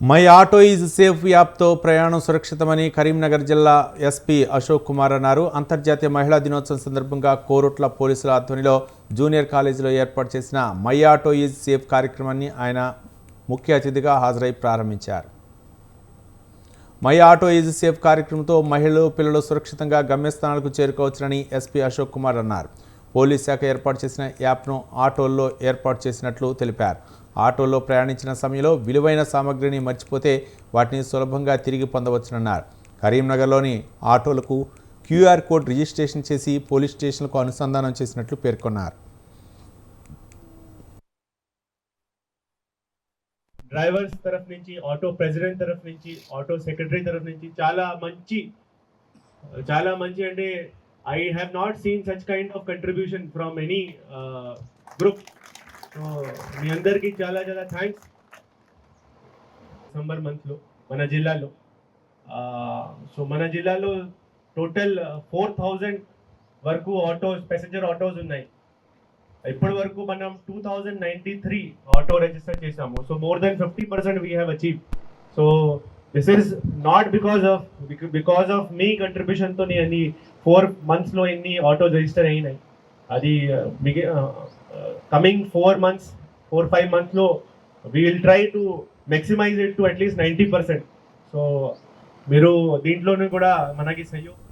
My auto is safe యాప్తో ప్రయాణం సురక్షితమని కరీంనగర్ జిల్లా SP Ashok Kumar అన్నారు. అంతర్జాతీయ మహిళా దినోత్సవం సందర్భంగా కోరుట్ల పోలీసుల ఆధ్వర్యంలో జూనియర్ కాలేజీలో ఏర్పాటు చేసిన మై ఆటో ఈజ్ సేఫ్ కార్యక్రమాన్ని ఆయన ముఖ్య అతిథిగా హాజరై ప్రారంభించారు. మై ఆటో ఈజ్ సేఫ్ కార్యక్రమంతో మహిళలు పిల్లలు సురక్షితంగా గమ్యస్థానాలకు చేరుకోవచ్చునని ఎస్పీ అశోక్ కుమార్ అన్నారు. పోలీస్ శాఖ ఏర్పాటు చేసిన యాప్ను ఆటోల్లో ఏర్పాటు చేసినట్లు తెలిపారు. ఆటోలో ప్రయాణించిన సమయంలో విలువైన సామగ్రిని మర్చిపోతే వాటిని సులభంగా తిరిగి పొందవచ్చునన్నారు. కరీంనగర్లోని ఆటోలకు క్యూఆర్ కోడ్ రిజిస్ట్రేషన్ చేసి పోలీస్ స్టేషన్లకు అనుసంధానం చేసినట్లు పేర్కొన్నారు. డ్రైవర్స్ తరఫు నుంచి, ఆటో ప్రెసిడెంట్ తరఫు నుంచి, ఆటో సెక్రటరీ తరఫు నుంచి చాలా మంచి అంటే I have not seen such kind of contribution from any group. So మీ అందరికీ చాలా థ్యాంక్స్. డిసెంబర్ మంత్లో మన జిల్లాలో టోటల్ 4000 వరకు ప్యాసింజర్ ఆటోస్ ఉన్నాయి. ఇప్పటి వరకు మనం 2093 ఆటో రిజిస్టర్ చేసాము. So more than 50% we have achieve. So this is not because of మీ కంట్రిబ్యూషన్తో అన్ని 4 months ఎన్ని ఆటోస్ రిజిస్టర్ అయినాయి. అది coming 4-5 months we will try to maximize it to at least 90%. So మీరు దీంట్లోనూ కూడా మనకి సహయోగం